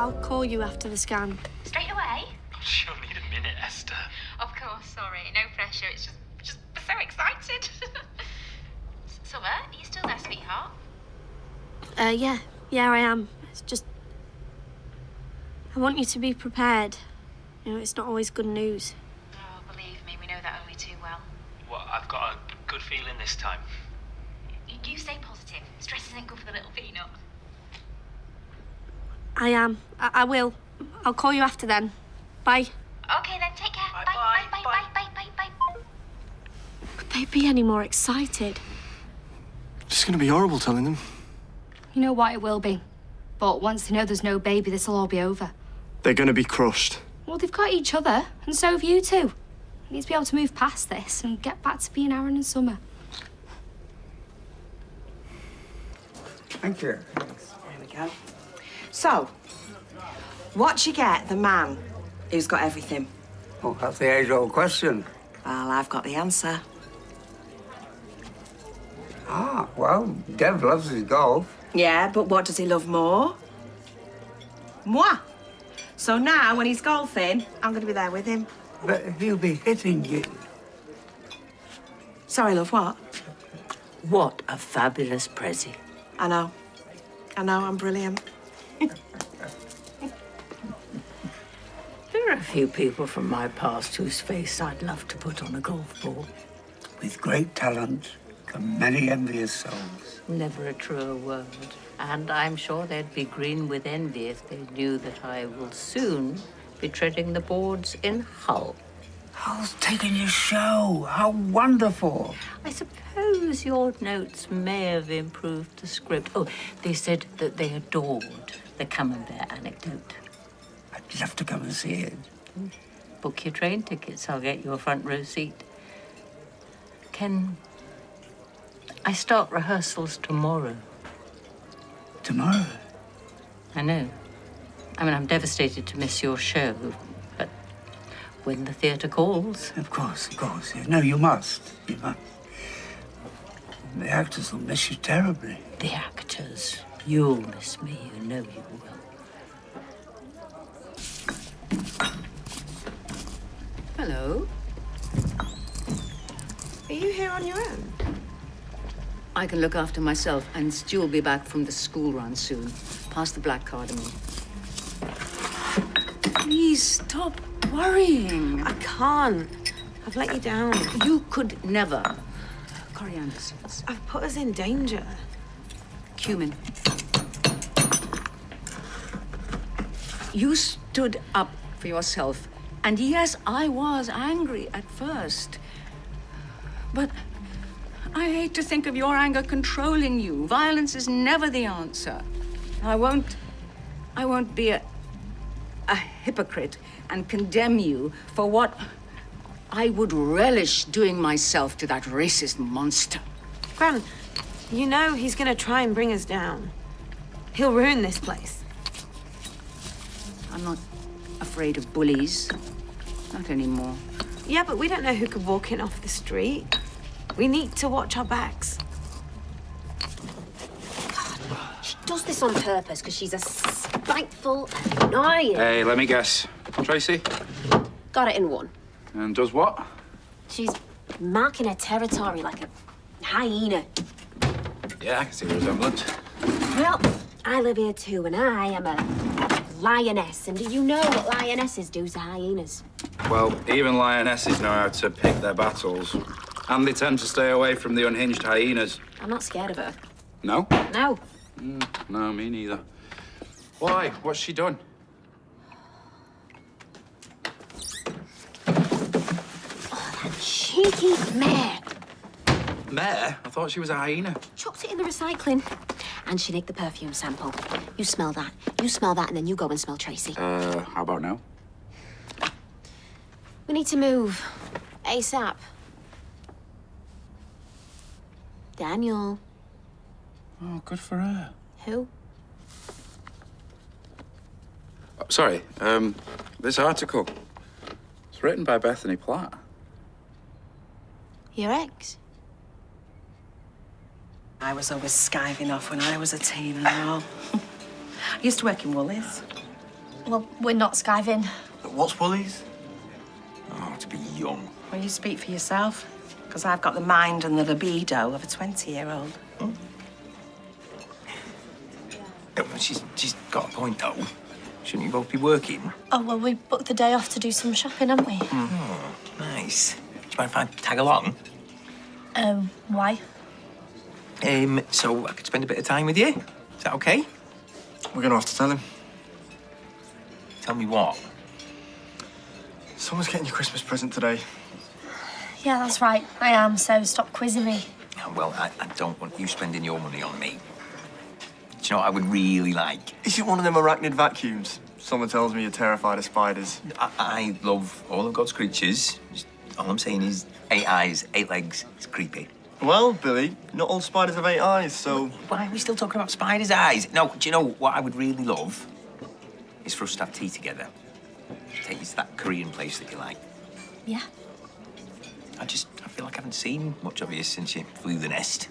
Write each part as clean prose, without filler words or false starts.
I'll call you after the scan. Straight away? She'll need a minute, Esther. Of course, sorry. No pressure. It's just so excited. Summer, are you still there, sweetheart? Yeah, I am. It's just... I want you to be prepared. You know, it's not always good news. Oh, believe me, we know that only too well. Well, I've got a good feeling this time. You stay positive. Stress isn't good for the little peanut. I am. I will. I'll call you after then. Bye. Okay then, take care. Bye. Could they be any more excited? It's going to be horrible telling them. You know what, it will be. But once they know there's no baby, this'll all be over. They're going to be crushed. Well, they've got each other, and so have you two. You need to be able to move past this and get back to being Aaron and Summer. Thank you. There we go. So, what you get the man who's got everything? Oh, that's the age-old question. Well, I've got the answer. Ah, well, Dev loves his golf. Yeah, but what does he love more? Moi. So now, when he's golfing, I'm going to be there with him. But he'll be hitting you. Sorry, love, what? What a fabulous prezi. I know, I'm brilliant. There are a few people from my past whose face I'd love to put on a golf ball. With great talent come many envious souls. Never a truer word. And I'm sure they'd be green with envy if they knew that I will soon be treading the boards in Hull. Hull's taken your show. How wonderful. I suppose your notes may have improved the script. Oh, they said that they adored the Camembert anecdote. I'd love to come and see it. Book your train tickets. I'll get you a front row seat. Can I start rehearsals tomorrow? Tomorrow? I know. I mean, I'm devastated to miss your show, but when the theatre calls... Of course. No, you must. You must. The actors will miss you terribly. The actors. You'll miss me, you know you will. Hello. Are you here on your own? I can look after myself, and Stu will be back from the school run soon. Pass the black cardamom. Please stop worrying. I can't. I've let you down. You could never. Coriander seeds. I've put us in danger. Cumin. You stood up for yourself. And yes, I was angry at first. But I hate to think of your anger controlling you. Violence is never the answer. I won't be a hypocrite and condemn you for what I would relish doing myself to that racist monster. Gran, you know he's going to try and bring us down. He'll ruin this place. I'm not afraid of bullies. Not anymore. Yeah, but we don't know who could walk in off the street. We need to watch our backs. She does this on purpose because she's a spiteful, annoying... Hey, let me guess. Tracy? Got it in one. And does what? She's marking her territory like a hyena. Yeah, I can see the resemblance. Well, I live here too, and I am a lioness. And do you know what lionesses do to hyenas? Well, even lionesses know how to pick their battles. And they tend to stay away from the unhinged hyenas. I'm not scared of her. No? No. No, me neither. Why? What's she done? Oh, that cheeky mare. Mare? I thought she was a hyena. Chucked it in the recycling. And she nicked the perfume sample. You smell that. You smell that, and then you go and smell Tracy. How about now? We need to move. ASAP. Daniel. Oh, good for her. Who? Oh, sorry, this article. It's written by Bethany Platt. Your ex? I was always skiving off when I was a teen and all. I used to work in Woolies. Well, we're not skiving. What's Woolies? Oh, to be young. Well, you speak for yourself, because I've got the mind and the libido of a 20-year-old. She's got a point, though. Shouldn't you both be working? Oh, well, we booked the day off to do some shopping, haven't we? Oh, nice. Do you mind if I tag along? Why? So I could spend a bit of time with you. Is that okay? We're gonna have to tell him. Tell me what? Someone's getting your Christmas present today. Yeah, that's right. I am, so stop quizzing me. Well, I don't want you spending your money on me. Do you know what I would really like? Is it one of them arachnid vacuums? Someone tells me you're terrified of spiders. I love all of God's creatures. Just, all I'm saying is 8 eyes, 8 legs. It's creepy. Well, Billy, not all spiders have 8 eyes, so... Why are we still talking about spiders' eyes? No, do you know what I would really love? Is for us to have tea together. Take you to that Korean place that you like. Yeah. I feel like I haven't seen much of you since you flew the nest.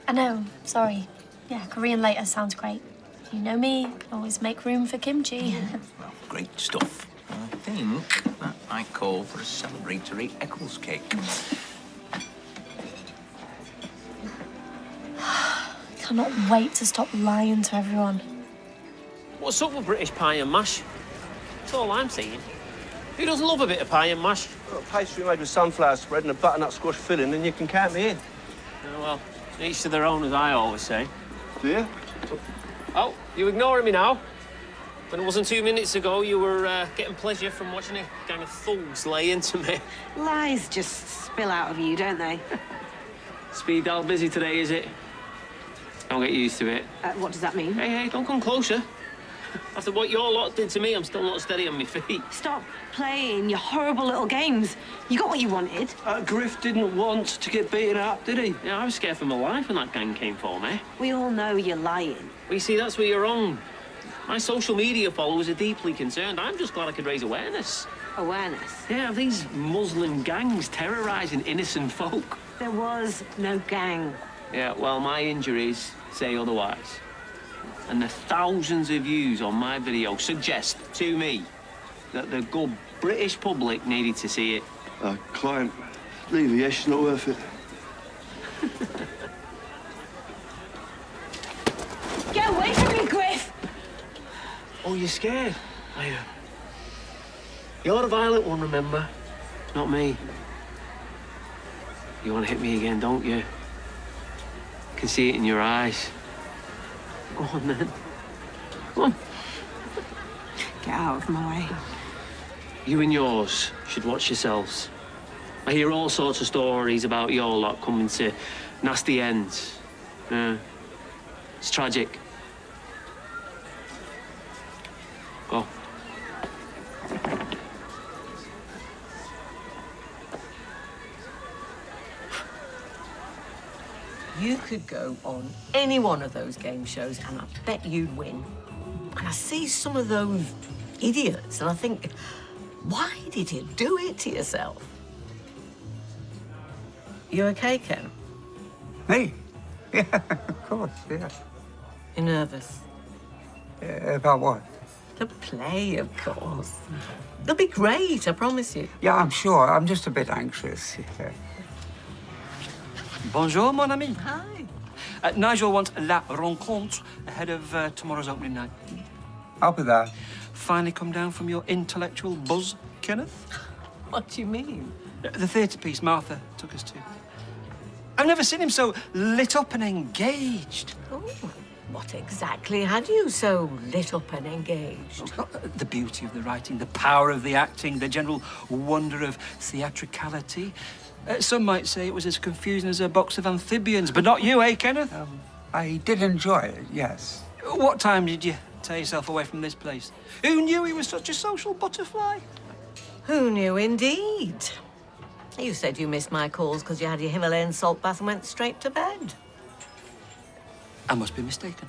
I know, sorry. Yeah, Korean later sounds great. You know me, can always make room for kimchi. Well, great stuff. I think that might call for a celebratory Eccles cake. Cannot wait to stop lying to everyone. What's up with British pie and mash? That's all I'm saying. Who doesn't love a bit of pie and mash? Got a pastry made with sunflower spread and a butternut squash filling, and you can count me in. Oh, well, each to their own, as I always say. Do you? Oh, you ignoring me now? When it wasn't 2 minutes ago, you were getting pleasure from watching a gang of thugs lay into me. Lies just spill out of you, don't they? Speed dial busy today, is it? Don't get used to it. What does that mean? Hey, don't come closer. After what your lot did to me, I'm still not steady on my feet. Stop playing your horrible little games. You got what you wanted. Griff didn't want to get beaten up, did he? Yeah, I was scared for my life when that gang came for me. We all know you're lying. Well, you see, that's where you're wrong. My social media followers are deeply concerned. I'm just glad I could raise awareness. Awareness? Yeah, of these Muslim gangs terrorising innocent folk. There was no gang. Yeah, well, my injuries say otherwise. And the thousands of views on my video suggest to me that the good British public needed to see it. Client, leave her, yeah, she's not worth it. Get away from me, Griff! Oh, you're scared, are you? You're the violent one, remember? Not me. You want to hit me again, don't you? I can see it in your eyes. Go on, then. Come on. Get out of my way. You and yours should watch yourselves. I hear all sorts of stories about your lot coming to nasty ends. It's tragic. Go. You could go on any one of those game shows and I bet you'd win. And I see some of those idiots and I think, why did you do it to yourself? You okay, Ken? Me? Yeah, of course, yeah. You're nervous? About what? The play, of course. It'll be great, I promise you. Yeah, I'm sure. I'm just a bit anxious. Yeah. Bonjour, mon ami. Hi. Nigel wants La Rencontre ahead of tomorrow's opening night. I'll be there. Finally come down from your intellectual buzz, Kenneth? What do you mean? The theatre piece Martha took us to. I've never seen him so lit up and engaged. Oh, what exactly had you so lit up and engaged? The beauty of the writing, the power of the acting, the general wonder of theatricality. Some might say it was as confusing as a box of amphibians, but not you, eh, Kenneth? I did enjoy it, yes. What time did you tear yourself away from this place? Who knew he was such a social butterfly? Who knew, indeed. You said you missed my calls because you had your Himalayan salt bath and went straight to bed. I must be mistaken.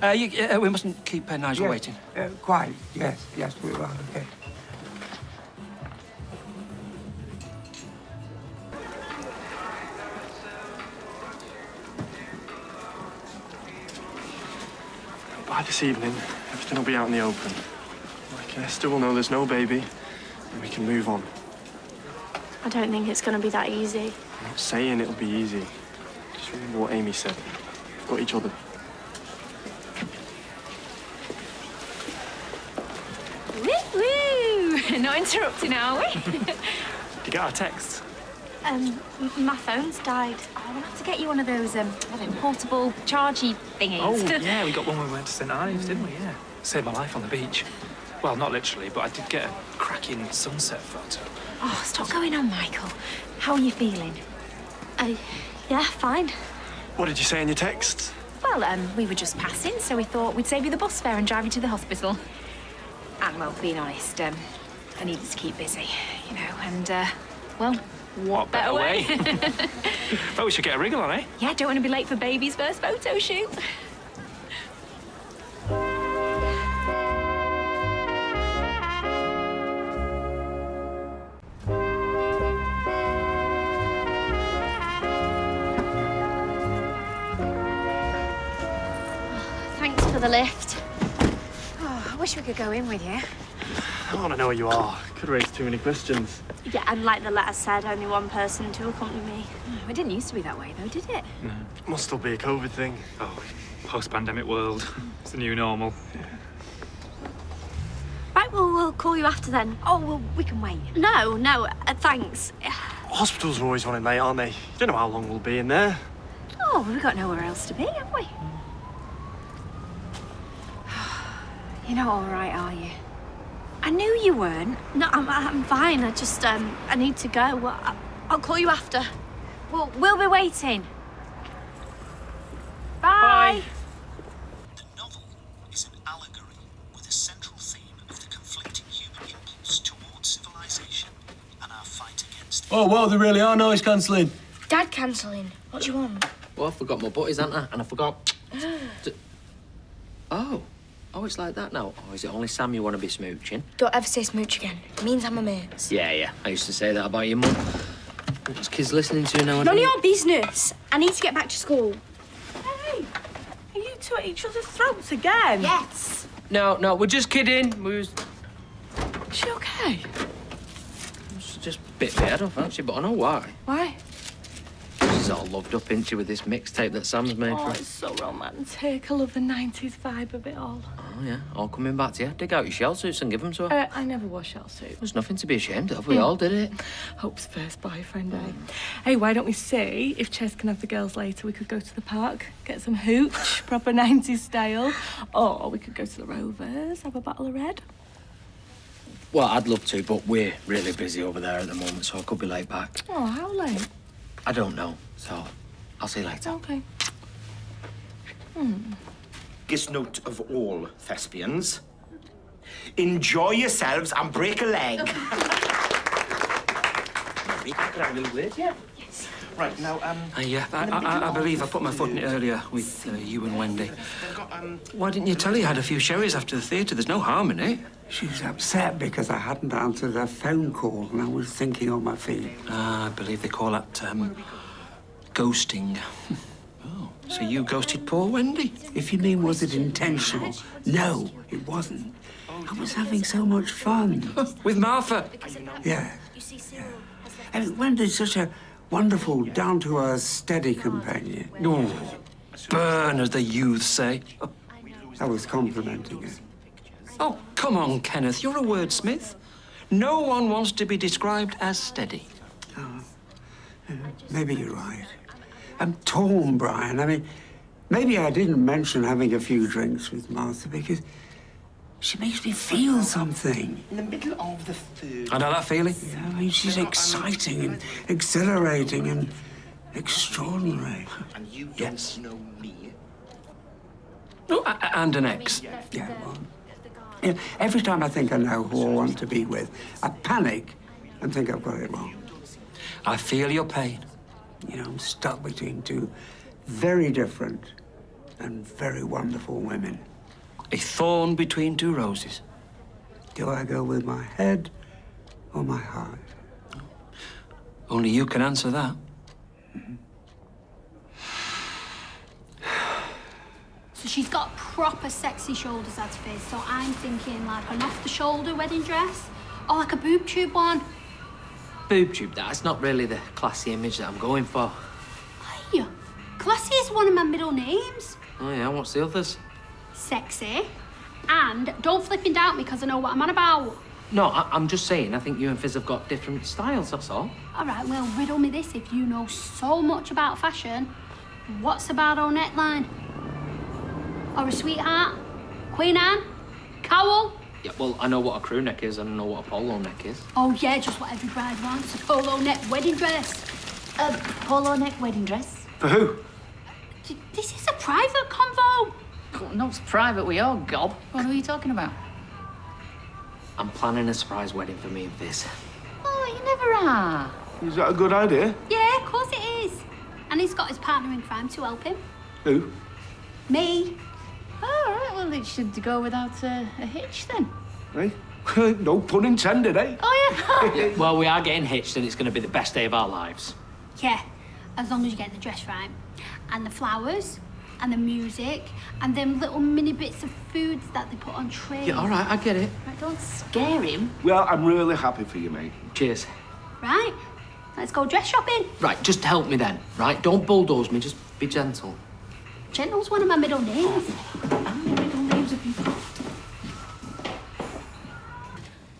We mustn't keep Nigel waiting. Quite, yes, we will, okay. By this evening, everything will be out in the open. Esther will know there's no baby, and we can move on. I don't think it's going to be that easy. I'm not saying it'll be easy. Just remember what Amy said. We've got each other. Woo! Not interrupting, are we? Did you get our texts? My phone's died. Oh, we'll have to get you one of those, portable chargy thingies. Oh, yeah, we got one when we went to St Ives, didn't we? Yeah. Saved my life on the beach. Well, not literally, but I did get a cracking sunset photo. Oh, stop going on, Michael. How are you feeling? Yeah, fine. What did you say in your texts? Well, we were just passing, so we thought we'd save you the bus fare and drive you to the hospital. And, well, being honest, I needed to keep busy, you know, and, well, what better way? But we should get a wriggle on, eh? Yeah, don't want to be late for baby's first photo shoot. Thanks for the lift. Oh, I wish we could go in with you. I want to know who you are. Could raise too many questions. Yeah, and like the letter said, only one person to accompany me. It didn't used to be that way, though, did it? No. Must still be a COVID thing. Oh, post-pandemic world. It's the new normal. Right, well, we'll call you after then. Oh, well, we can wait. No, thanks. Hospitals are always running late, aren't they? You don't know how long we'll be in there. Oh, we've got nowhere else to be, have we? You're not all right, are you? I knew you weren't. No, I'm fine. I just, I need to go. Well, I'll call you after. Well, we'll be waiting. Bye. The novel is an allegory with a central theme of the conflicting human impulse towards civilization and our fight against it. Oh, wow, they really are noise cancelling. Dad cancelling. What do you want? Well, I forgot my butties, haven't I? And I forgot... Oh, it's like that now? Or is it only Sam you want to be smooching? Don't ever say smooch again. It means I'm a mate. Yeah. I used to say that about your mum. What's kids listening to nowadays? None of your business. I need to get back to school. Hey, are you two at each other's throats again? Yes. No, we're just kidding. Is she okay? It's just a bit bad, I fancy, but I know why. Why? She's all loved up, isn't she, with this mixtape that Sam's made for her? It's so romantic. I love the 90s vibe of it all. Oh, yeah, all coming back to you. Dig out your shell suits and give them to her. I never wore shell suits. There's nothing to be ashamed of. We all did it. Hope's first boyfriend, eh? Hey, why don't we see if Chess can have the girls later? We could go to the park, get some hooch, proper 90s style. Or we could go to the Rovers, have a bottle of red. Well, I'd love to, but we're really busy over there at the moment, so I could be late back. Oh, how late? I don't know, so I'll see you later. Okay. Biggest note of all, thespians. Enjoy yourselves and break a leg. Could I have a little word? Yeah. Yes. Right, now, I believe I put my foot in it earlier with you and Wendy. Why didn't you tell her you had a few sherries after the theatre? There's no harm in it. She's upset because I hadn't answered her phone call and I was thinking on my feet. I believe they call that, ghosting. Oh, so you ghosted poor Wendy? If you mean was it intentional, no, it wasn't. I was having so much fun. With Martha? Yeah. And Wendy's such a wonderful, down-to-earth, steady companion. Oh, burn, as the youths say. I was complimenting her. Oh, come on, Kenneth. You're a wordsmith. No one wants to be described as steady. Maybe you're right. I'm torn, Brian. I mean, maybe I didn't mention having a few drinks with Martha because she makes me feel something. In the middle of the third... I know that feeling. Yeah, I mean, she's exciting and exhilarating and extraordinary. And you don't know me. Oh, and an ex. Yeah, well... Yeah, every time I think I know who I want to be with, I panic and think I've got it wrong. I feel your pain. You know, I'm stuck between two very different and very wonderful women. A thorn between two roses. Do I go with my head or my heart? Only you can answer that. So she's got proper sexy shoulders, that's Fizz. So I'm thinking like an off-the-shoulder wedding dress, or like a boob tube one. Boob tube, that's not really the classy image that I'm going for. Hey, classy is one of my middle names. Oh yeah, what's the others? Sexy. And don't flip and doubt me, because I know what I'm on about. No, I'm just saying, I think you and Fizz have got different styles, that's all. All right, well, riddle me this. If you know so much about fashion, what's a Bardo neckline? Or a sweetheart? Queen Anne? Cowl? Yeah, well, I know what a crew neck is and I know what a polo neck is. Oh, yeah, just what every bride wants. A polo neck wedding dress. A polo neck wedding dress? For who? This is a private convo. No, it's private, we all gob. What are you talking about? I'm planning a surprise wedding for me and Fizz. Oh, you never are. Is that a good idea? Yeah, of course it is. And he's got his partner in crime to help him. Who? Me. All right, well, it should go without a hitch then. Hey? No pun intended, eh? Oh, yeah. Yeah, well, we are getting hitched and it's going to be the best day of our lives. Yeah, as long as you get the dress right. And the flowers, and the music, and them little mini bits of foods that they put on trays. Yeah, all right, I get it. Right, don't scare him. Well, I'm really happy for you, mate. Cheers. Right, let's go dress shopping. Right, just help me then, right? Don't bulldoze me, just be gentle. Gentle's one of my middle names.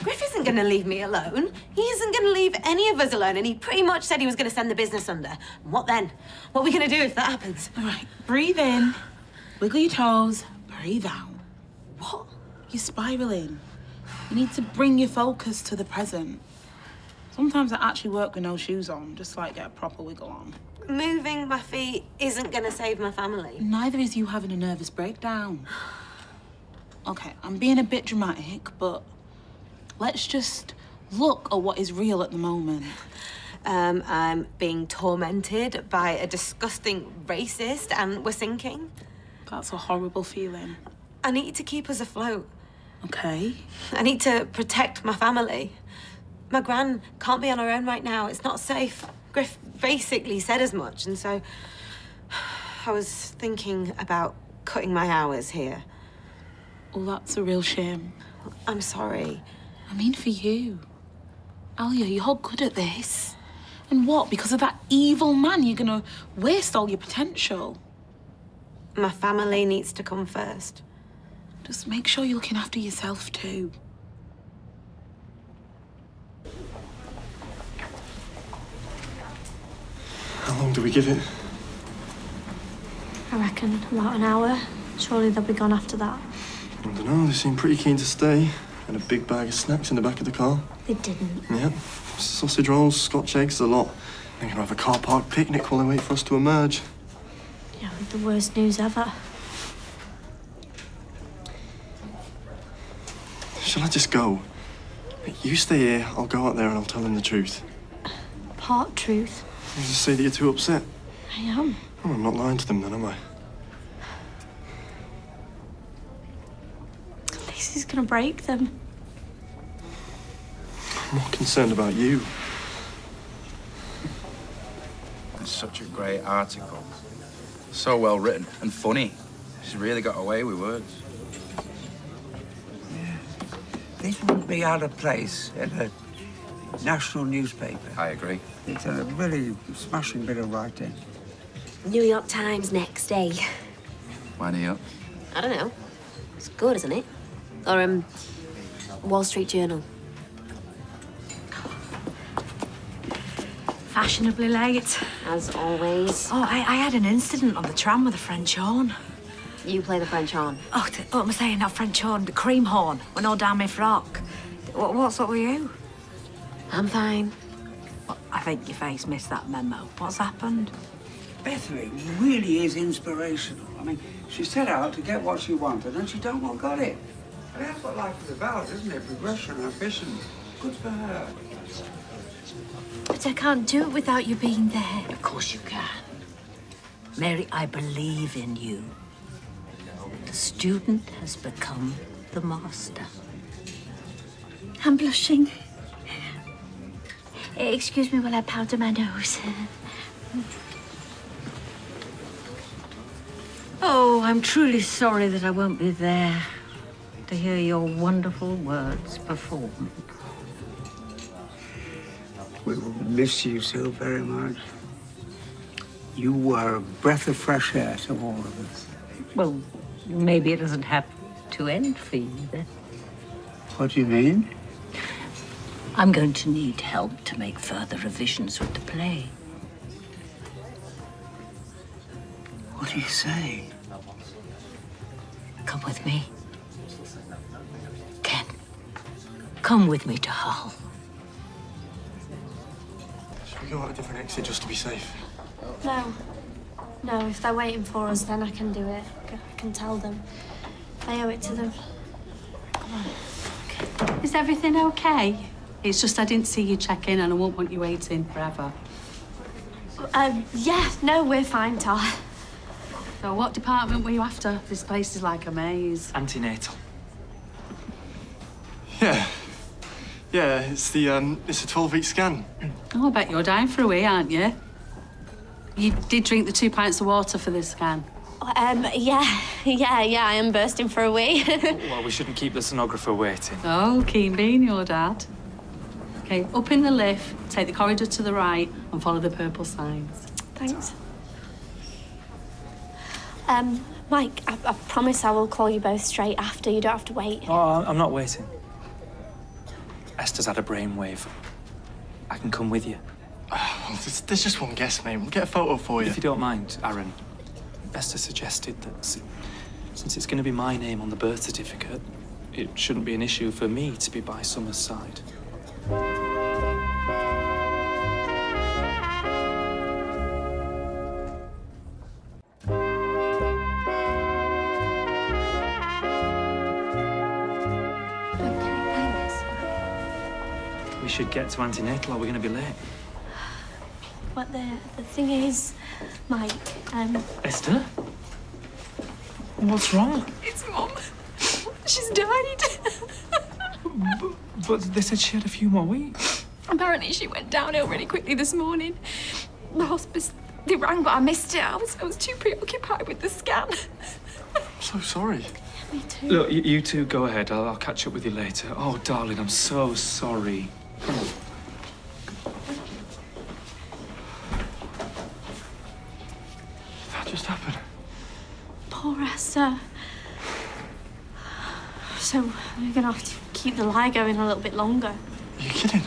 Griff isn't going to leave me alone. He isn't going to leave any of us alone, and he pretty much said he was going to send the business under. What then? What are we going to do if that happens? All right, breathe in, wiggle your toes, breathe out. What? You're spiraling. You need to bring your focus to the present. Sometimes I actually work with no shoes on, just like get a proper wiggle on. Moving my feet isn't going to save my family. Neither is you having a nervous breakdown. Okay, I'm being a bit dramatic, but let's just look at what is real at the moment. I'm being tormented by a disgusting racist, and we're sinking. That's a horrible feeling. I need to keep us afloat. Okay. I need to protect my family. My gran can't be on her own right now. It's not safe. Griff basically said as much, and so I was thinking about cutting my hours here. Well, that's a real shame. I'm sorry. I mean, for you. Alia, you're good at this. And what, because of that evil man, you're gonna waste all your potential? My family needs to come first. Just make sure you're looking after yourself, too. How long do we give it? I reckon about an hour. Surely they'll be gone after that. I don't know, they seem pretty keen to stay. And a big bag of snacks in the back of the car. They didn't. Yep. Sausage rolls, Scotch eggs, a lot. They're gonna have a car park picnic while they wait for us to emerge. Yeah, with the worst news ever. Shall I just go? You stay here, I'll go out there and I'll tell them the truth. Part truth. You just say that you're too upset. I am. Oh, I'm not lying to them then, am I? This is gonna break them. I'm more concerned about you. It's such a great article. So well written and funny. She's really got away with words. This wouldn't be out of place in a national newspaper. I agree. It's a really smashing bit of writing. New York Times next day. Why New York? I don't know. It's good, isn't it? Or, Wall Street Journal. Fashionably late. As always. Oh, I had an incident on the tram with a French horn. You play the French horn? Oh, what am I saying? Not French horn, the cream horn. Went all down my frock. What's up with you? I'm fine. Well, I think your face missed that memo. What's happened? Bethany really is inspirational. I mean, she set out to get what she wanted and she done what got it. And that's what life is about, isn't it? Progression, ambition. Good for her. But I can't do it without you being there. Of course you can. Mary, I believe in you. The student has become the master. I'm blushing. Excuse me while I powder my nose. Oh, I'm truly sorry that I won't be there to hear your wonderful words performed. We will miss you so very much. You were a breath of fresh air to all of us. Well, maybe it doesn't have to end for you then. What do you mean? I'm going to need help to make further revisions with the play. What do you say? Come with me. Ken, come with me to Hull. Should we go out a different exit just to be safe? No. No, if they're waiting for us, then I can do it. I can tell them. I owe it to them. Come on. Is everything okay? It's just I didn't see you check in and I won't want you waiting forever. Yeah, no, we're fine, Tar. So what department were you after? This place is like a maze. Antenatal. Yeah. Yeah, it's a 12-week scan. Oh, I bet you're dying for a wee, aren't you? You did drink the 2 pints of water for this scan. Yeah, I am bursting for a wee. Well, we shouldn't keep the sonographer waiting. Oh, keen bean, your dad. Okay, up in the lift, take the corridor to the right and follow the purple signs. Thanks. Mike, I promise I will call you both straight after. You don't have to wait. Oh, I'm not waiting. Esther's had a brainwave. I can come with you. There's just one guest, mate. We'll get a photo for you. If you don't mind, Aaron, Esther suggested that since it's going to be my name on the birth certificate, it shouldn't be an issue for me to be by Summer's side. We should get to antenatal or we're going to be late. But the thing is, Mike, Esther? What's wrong? It's Mum. She's died. But they said she had a few more weeks. Apparently she went downhill really quickly this morning. The hospice, they rang, but I missed it. I was too preoccupied with the scan. I'm so sorry. Me too. Look, you two go ahead. I'll catch up with you later. Oh, darling, I'm so sorry. Come on. That just happened. Poor Esther. So we're gonna have to keep the lie going a little bit longer. Are you kidding?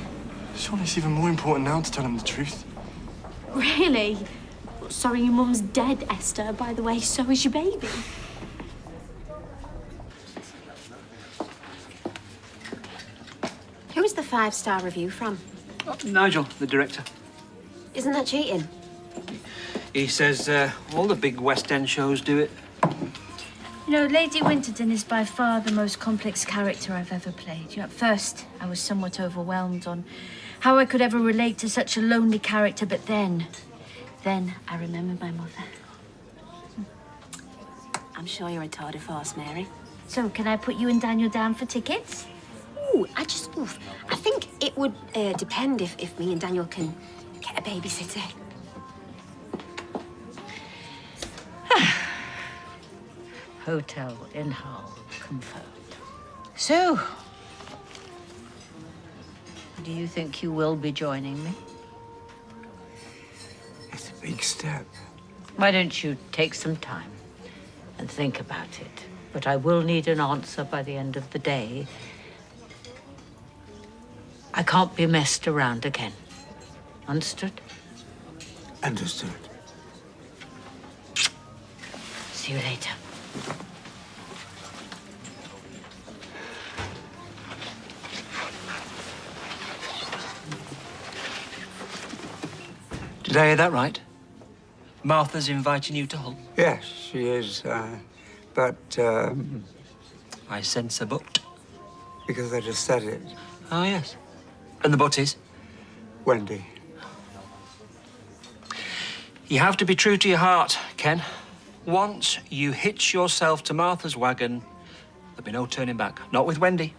Surely it's even more important now to tell him the truth. Really? Sorry, your mum's dead, Esther. By the way, so is your baby. Who was the 5-star review from? Nigel, the director. Isn't that cheating? He says all the big West End shows do it. You know, Lady Winterton is by far the most complex character I've ever played. You know, at first, I was somewhat overwhelmed on how I could ever relate to such a lonely character, but then I remembered my mother. I'm sure you're a tour de force, Mary. So, can I put you and Daniel down for tickets? Ooh, I think it would depend if me and Daniel can get a babysitter. Hotel in Hull confirmed. So, do you think you will be joining me? It's a big step. Why don't you take some time and think about it? But I will need an answer by the end of the day. I can't be messed around again. Understood? Understood. See you later. Did I hear that right? Martha's inviting you to Hull? Yes, she is, but, I sense a but. because I just said it. Oh, yes. And the but is? Wendy. You have to be true to your heart, Ken. Once you hitch yourself to Martha's wagon, there'll be no turning back. Not with Wendy.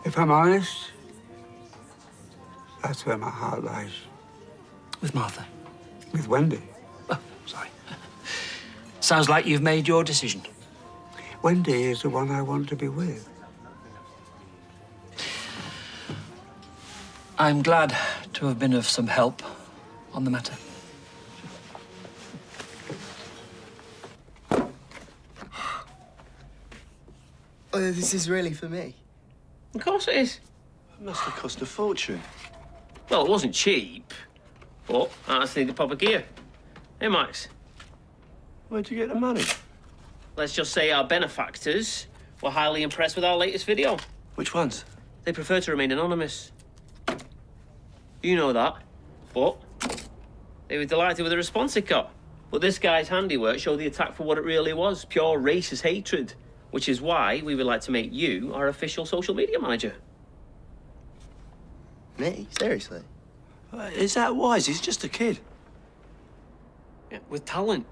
If I'm honest, that's where my heart lies. With Martha? With Wendy. Oh, sorry. Sounds like you've made your decision. Wendy is the one I want to be with. I'm glad to have been of some help on the matter. Oh, this is really for me. Of course it is. It must have cost a fortune. Well, it wasn't cheap, but I just need the proper gear. Hey, Max. Where'd you get the money? Let's just say our benefactors were highly impressed with our latest video. Which ones? They prefer to remain anonymous. You know that, but they were delighted with the response it got. But this guy's handiwork showed the attack for what it really was, pure racist hatred, which is why we would like to make you our official social media manager. Me? Seriously? Is that wise? He's just a kid. Yeah, with talent.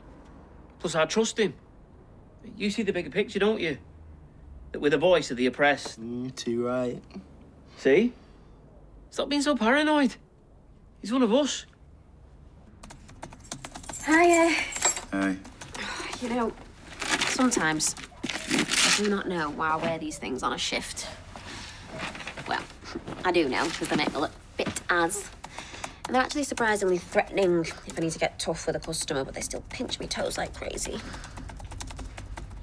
Plus, I trust him. You see the bigger picture, don't you? That we're the voice of the oppressed. You're too right. See? Stop being so paranoid. He's one of us. Hiya. Hey. You know, sometimes I do not know why I wear these things on a shift. Well, I do know, because they make me look fit as. And they're actually surprisingly threatening if I need to get tough with a customer, but they still pinch me toes like crazy.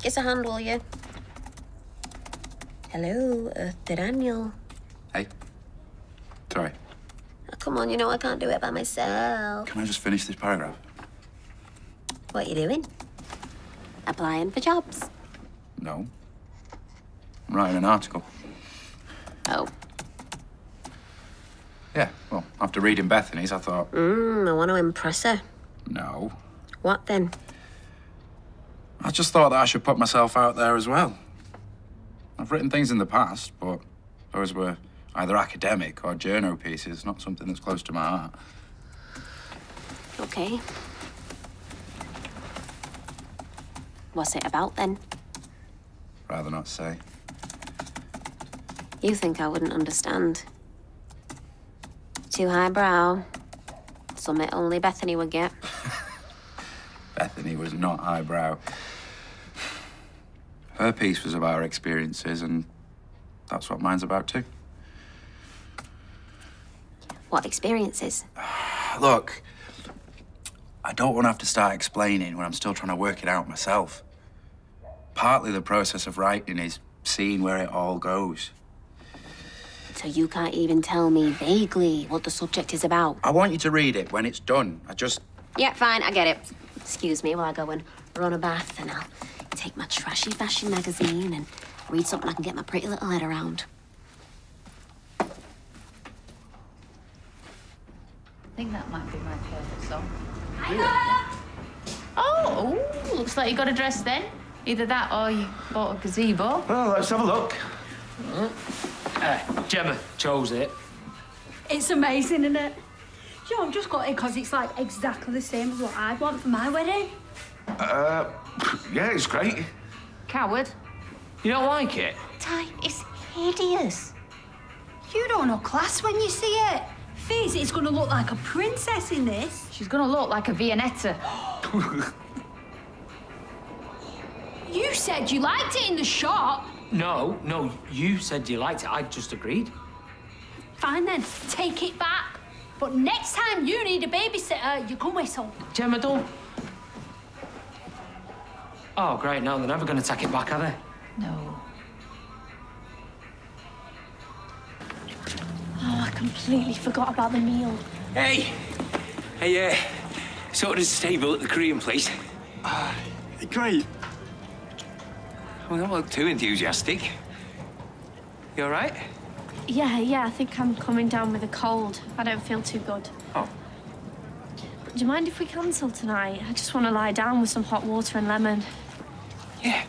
Kiss a hand, will you? Hello, Daniel. Hey. Sorry. Oh, come on, you know I can't do it by myself. Can I just finish this paragraph? What are you doing? Applying for jobs. No. I'm writing an article. Oh. Yeah, well, after reading Bethany's, I thought... I want to impress her. No. What then? I just thought that I should put myself out there as well. I've written things in the past, but those were either academic or journo pieces, not something that's close to my heart. Okay. What's it about then? Rather not say. You think I wouldn't understand? Too highbrow. Something only Bethany would get. Bethany was not highbrow. Her piece was about her experiences, and that's what mine's about too. What experiences? Look, I don't want to have to start explaining when I'm still trying to work it out myself. Partly the process of writing is seeing where it all goes. So you can't even tell me vaguely what the subject is about? I want you to read it when it's done. Yeah, fine, I get it. Excuse me while I go and run a bath, and I'll take my trashy fashion magazine and read something I can get my pretty little head around. I think that might be my favourite song. Oh, looks like you got a dress then. Either that or you bought a gazebo. Well, let's have a look. Gemma chose it. It's amazing, isn't it? You know, I've just got it because it's like exactly the same as what I'd want for my wedding. Yeah, it's great. Coward. You don't like it? Ty, it's hideous. You don't know class when you see it. Fizz, it's going to look like a princess in this. She's gonna look like a Viennetta. You said you liked it in the shop. No, you said you liked it. I just agreed. Fine then, take it back. But next time you need a babysitter, you can whistle. Gemma, don't... Oh, great. No, they're never going to take it back, are they? No. Oh, I completely forgot about the meal. Hey, sorted a stable at the Korean place. Great. Well, don't look too enthusiastic. You all right? Yeah, I think I'm coming down with a cold. I don't feel too good. Oh. Do you mind if we cancel tonight? I just want to lie down with some hot water and lemon. Yeah,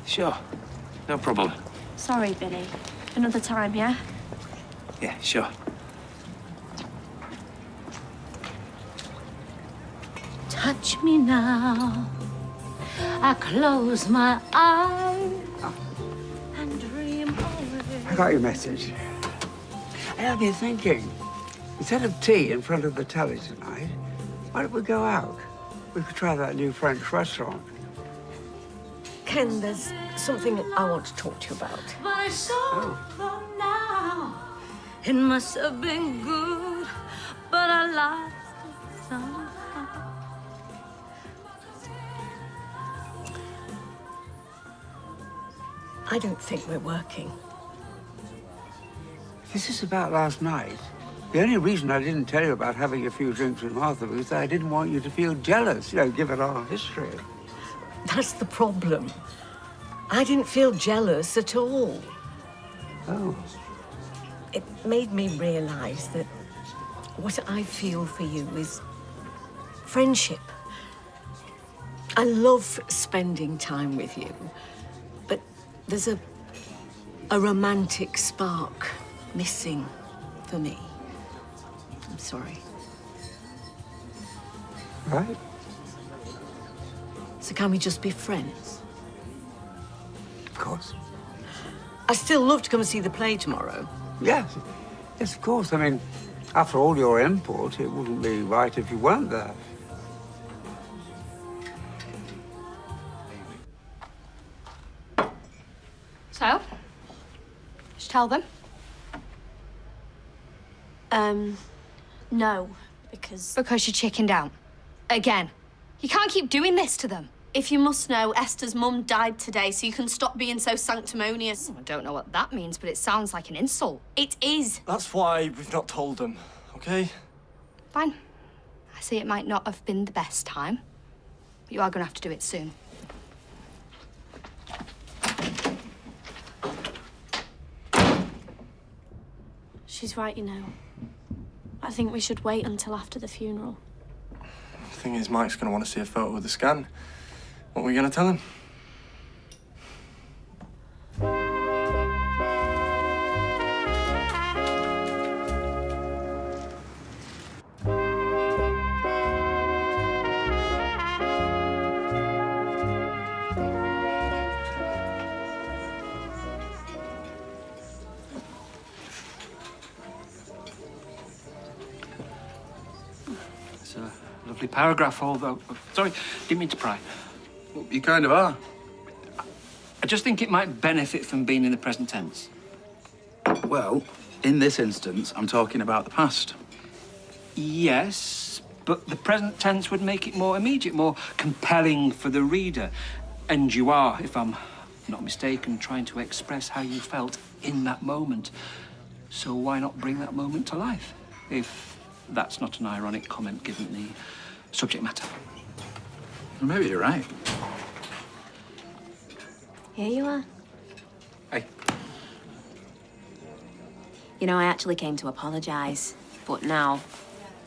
sure. No problem. Sorry, Billy. Another time, yeah? Yeah, sure. Touch me now. I close my eyes and dream away. I got your message. I've been thinking, instead of tea in front of the telly tonight, why don't we go out? We could try that new French restaurant. Ken, there's something I want to talk to you about. My soul now. It must have been good, but I lost it somehow. I don't think we're working. This is about last night. The only reason I didn't tell you about having a few drinks with Martha was that I didn't want you to feel jealous, given our history. That's the problem. I didn't feel jealous at all. Oh. It made me realize that what I feel for you is friendship. I love spending time with you, but there's a romantic spark missing for me. I'm sorry. Right. So can we just be friends? Of course. I still love to come and see the play tomorrow. Yes. Yes, of course. I mean, after all your input, it wouldn't be right if you weren't there. So? Just tell them. No, because... Because you chickened out. Again. You can't keep doing this to them. If you must know, Esther's mum died today, so you can stop being so sanctimonious. I don't know what that means, but it sounds like an insult. It is. That's why we've not told them, okay? Fine. I see it might not have been the best time, but you are going to have to do it soon. She's right, I think we should wait until after the funeral. The thing is, Mike's going to want to see a photo of the scan. What are we going to tell him? It's a lovely paragraph, although... Sorry, didn't mean to pry. Well, you kind of are. I just think it might benefit from being in the present tense. Well, in this instance, I'm talking about the past. Yes, but the present tense would make it more immediate, more compelling for the reader. And you are, if I'm not mistaken, trying to express how you felt in that moment. So why not bring that moment to life? If that's not an ironic comment given the subject matter. Well, maybe you're right. Here you are. Hey. I actually came to apologise, but now...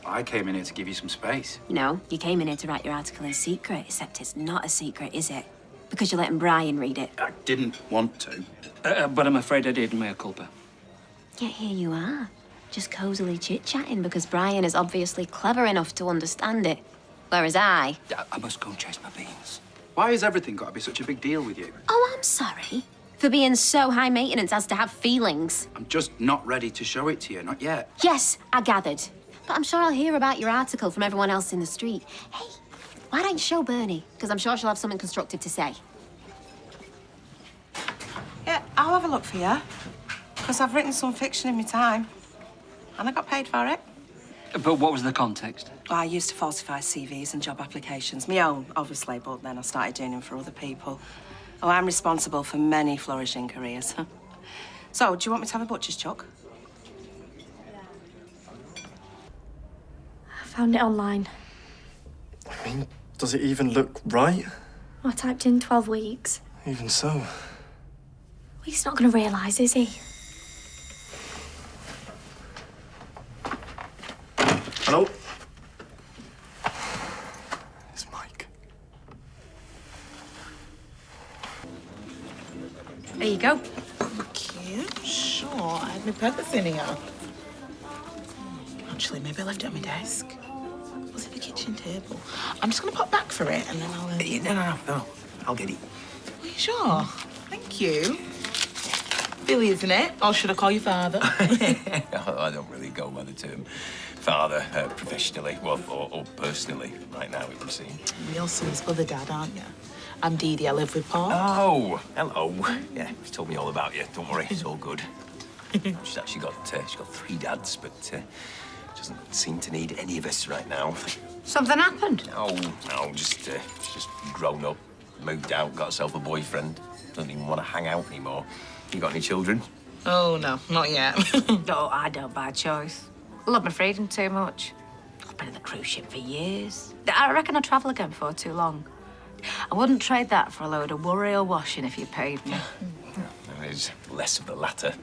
I came in here to give you some space. You came in here to write your article in secret, except it's not a secret, is it? Because you're letting Brian read it. I didn't want to. But I'm afraid I did, mea culpa. Yet here you are, just cosily chit-chatting because Brian is obviously clever enough to understand it. Whereas I must go and chase my beans. Why has everything got to be such a big deal with you? Oh, I'm sorry for being so high maintenance as to have feelings. I'm just not ready to show it to you, not yet. Yes, I gathered. But I'm sure I'll hear about your article from everyone else in the street. Hey, why don't you show Bernie? Because I'm sure she'll have something constructive to say. Yeah, I'll have a look for you. Because I've written some fiction in my time. And I got paid for it. But what was the context? Well, I used to falsify CVs and job applications. My own, obviously, but then I started doing them for other people. Oh, I'm responsible for many flourishing careers. So, do you want me to have a butcher's chuck? I found it online. I mean, does it even look right? I typed in 12 weeks. Even so. Well, he's not going to realise, is he? Hello? It's Mike. There you go. Thank you. Sure, I had my purpose in here. Actually, maybe I left it on my desk. Was it the kitchen table? I'm just going to pop back for it and then I'll... No. I'll get it. Are you sure? Thank you. Billy, isn't it? Or should I call you father? I don't really go by the term father professionally, or personally, right now, it would seem. Real son's other dad, aren't you? I'm Dee Dee. I live with Paul. Oh, hello. Yeah, she told me all about you. Don't worry, it's all good. She's actually got 3 dads, but doesn't seem to need any of us right now. Something happened? No, she's just grown up, moved out, got herself a boyfriend. Doesn't even want to hang out anymore. You got any children? Oh, no, not yet. No, I don't by choice. I love my freedom too much. I've been on the cruise ship for years. I reckon I'd travel again before too long. I wouldn't trade that for a load of worry or washing if you paid me. There's less of the latter.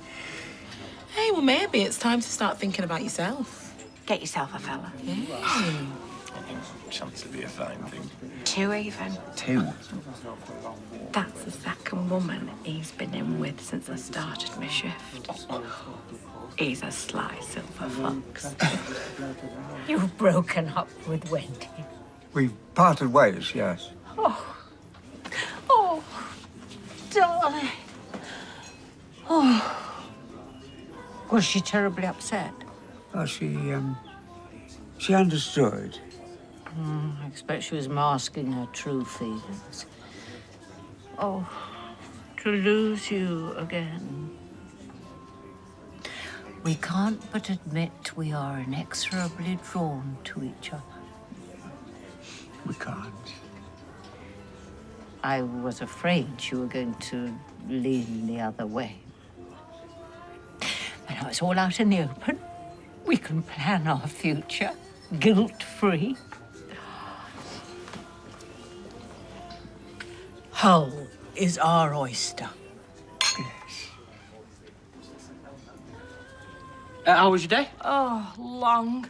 Hey, well, maybe it's time to start thinking about yourself. Get yourself a fella. Yeah. Chance to be a fine thing. 2 even. 2? That's the second woman he's been in with since I started my shift. He's a sly silver fox. You've broken up with Wendy. We've parted ways, yes. Oh, darling. Oh. Was she terribly upset? Oh, she understood. I expect she was masking her true feelings. Oh, to lose you again. We can't but admit we are inexorably drawn to each other. We can't. I was afraid you were going to lean the other way. But now it's all out in the open. We can plan our future, guilt-free. Hull is our oyster. How was your day? Oh, long.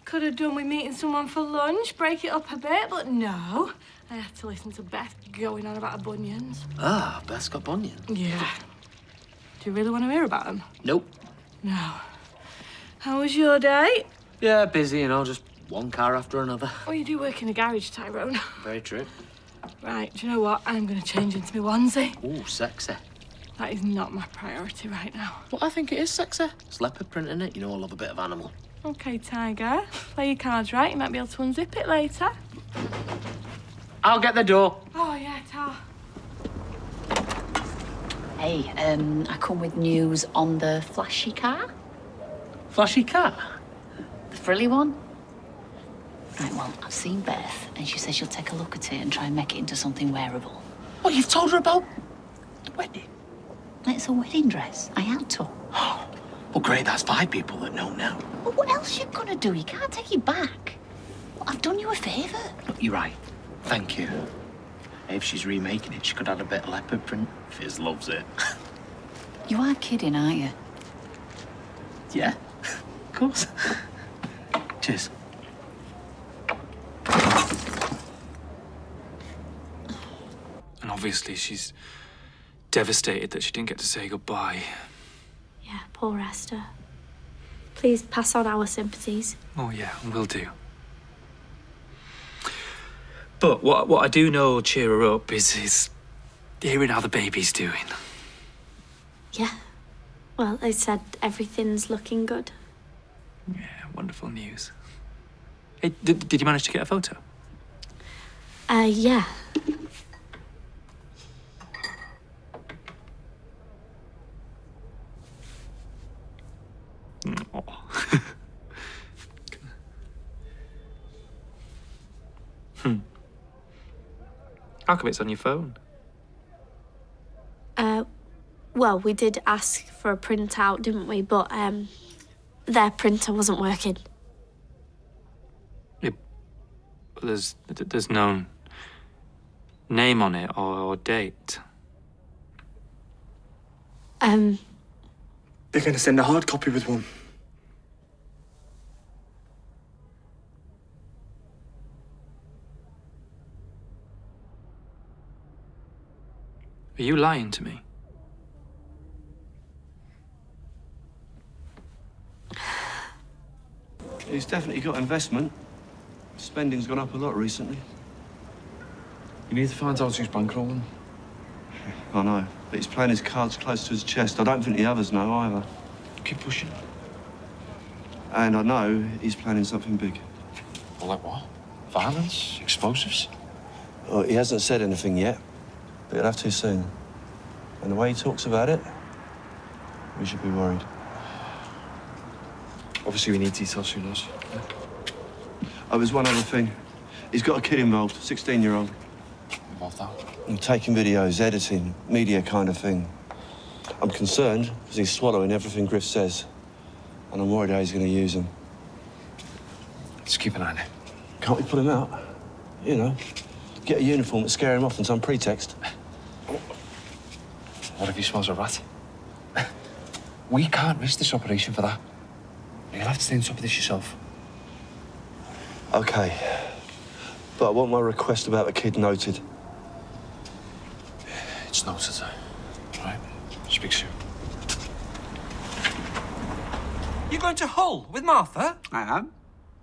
Could have done with meeting someone for lunch, break it up a bit, but no. I had to listen to Beth going on about her bunions. Ah, Beth's got bunions. Yeah. Do you really want to hear about them? Nope. No. How was your day? Yeah, busy, just one car after another. Oh, you do work in a garage, Tyrone. Very true. Right, do you know what? I'm going to change into my onesie. Ooh, sexy. That is not my priority right now. Well, I think it is sexy. It's leopard print in it. You know I love a bit of animal. Okay, Tiger. Play your cards right. You might be able to unzip it later. I'll get the door. Oh, yeah, Tar. Hey, I come with news on the flashy car. Flashy car? The frilly one. Right, well, I've seen Beth, and she says she'll take a look at it and try and make it into something wearable. Oh, you've told her about the wedding? It's a wedding dress. I had to. Well, great, that's 5 people that know now. Well, what else you gonna do? You can't take it back. Well, I've done you a favour. Look, you're right. Thank you. If she's remaking it, she could add a bit of leopard print. Fizz loves it. You are kidding, aren't you? Yeah, of course. Cheers. And obviously she's devastated that she didn't get to say goodbye. Yeah, poor Esther. Please pass on our sympathies. Oh, yeah, will do. But what I do know will cheer her up is hearing how the baby's doing. Yeah. Well, they said everything's looking good. Yeah, wonderful news. Hey, did you manage to get a photo? Yeah. How come it's on your phone? Well, we did ask for a printout, didn't we? But, their printer wasn't working. Yeah, there's no name on it or date. They're going to send a hard copy with one. Are you lying to me? He's definitely got investment. Spending's gone up a lot recently. You need to find out who's bankrolling. I know, but he's playing his cards close to his chest. I don't think the others know either. Keep pushing. And I know he's planning something big. Well, like what? Violence? Explosives? Well, he hasn't said anything yet, but he'll have to soon. And the way he talks about it, we should be worried. Obviously, we need details, who knows? Oh, there's one other thing. He's got a kid involved, 16-year-old. Involved how? And taking videos, editing, media kind of thing. I'm concerned because he's swallowing everything Griff says. And I'm worried how he's going to use them. Just keep an eye on it. Can't we put him out? You know, get a uniform and scare him off on some pretext. What if he smells a rat? We can't risk this operation for that. You'll have to stay on top of this yourself. OK. But I want my request about the kid noted. It's noted. All right. Speak soon. You're going to Hull with Martha? I am,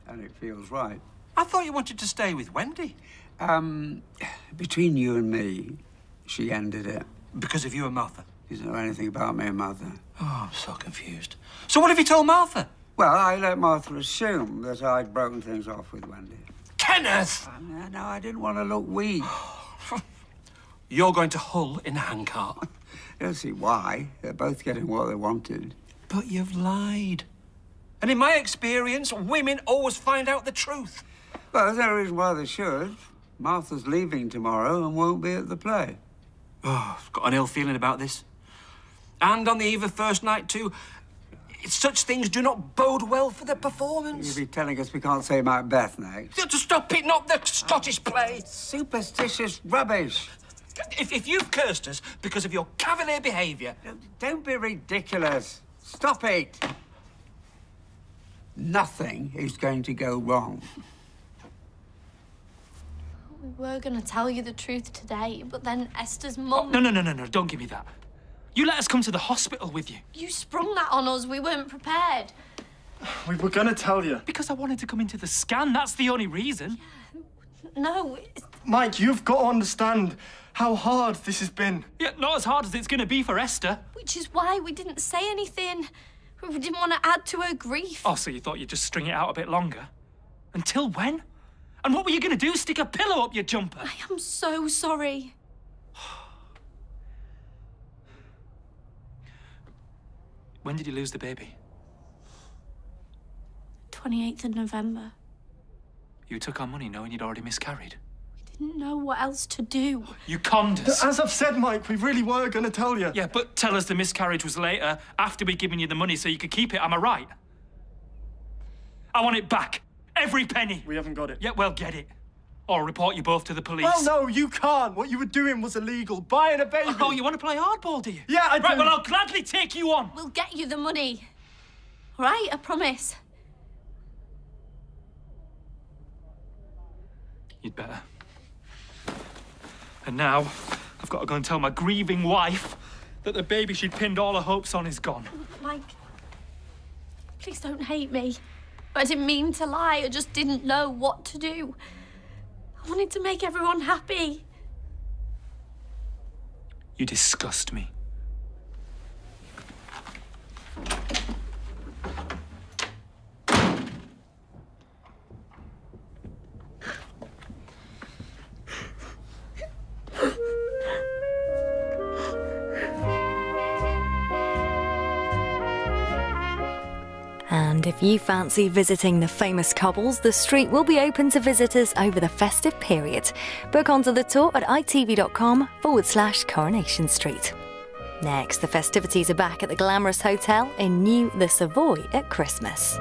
and it feels right. I thought you wanted to stay with Wendy. Between you and me, she ended it. Because of you and Martha? She doesn't know anything about me and Mother. Oh, I'm so confused. So what have you told Martha? Well, I let Martha assume that I'd broken things off with Wendy. Kenneth! No, I didn't want to look weak. You're going to Hull in a handcart. I don't see why. They're both getting what they wanted. But you've lied. And in my experience, women always find out the truth. Well, there's no reason why they should. Martha's leaving tomorrow and won't be at the play. Oh, I've got an ill feeling about this. And on the eve of first night, too. Such things do not bode well for the performance. You'll be telling us we can't say Macbeth next. To stop it, not the Scottish play. Superstitious rubbish. If you've cursed us because of your cavalier behaviour... Don't be ridiculous. Stop it. Nothing is going to go wrong. We were going to tell you the truth today, but then Esther's mum... No, don't give me that. You let us come to the hospital with you. You sprung that on us. We weren't prepared. We were gonna tell you. Because I wanted to come into the scan, that's the only reason. No. Mike, you've got to understand how hard this has been. Yeah, not as hard as it's going to be for Esther. Which is why we didn't say anything. We didn't want to add to her grief. Oh, so you thought you'd just string it out a bit longer? Until when? And what were you going to do, stick a pillow up your jumper? I am so sorry. When did you lose the baby? 28th of November. You took our money knowing you'd already miscarried. Didn't know what else to do. You conned us. As I've said, Mike, we really were going to tell you. Yeah, but tell us the miscarriage was later, after we'd given you the money so you could keep it, am I right? I want it back. Every penny. We haven't got it. Yeah, well, get it. Or I'll report you both to the police. Oh, no, you can't. What you were doing was illegal. Buying a baby. Oh, you want to play hardball, do you? Yeah, I do. Right, well, I'll gladly take you on. We'll get you the money. All right? I promise. You'd better. And now, I've got to go and tell my grieving wife that the baby she'd pinned all her hopes on is gone. Mike, please don't hate me. I didn't mean to lie. I just didn't know what to do. I wanted to make everyone happy. You disgust me. And if you fancy visiting the famous couples, the street will be open to visitors over the festive period. Book onto the tour at itv.com/Coronation Street. Next, the festivities are back at the glamorous hotel in New the Savoy at Christmas.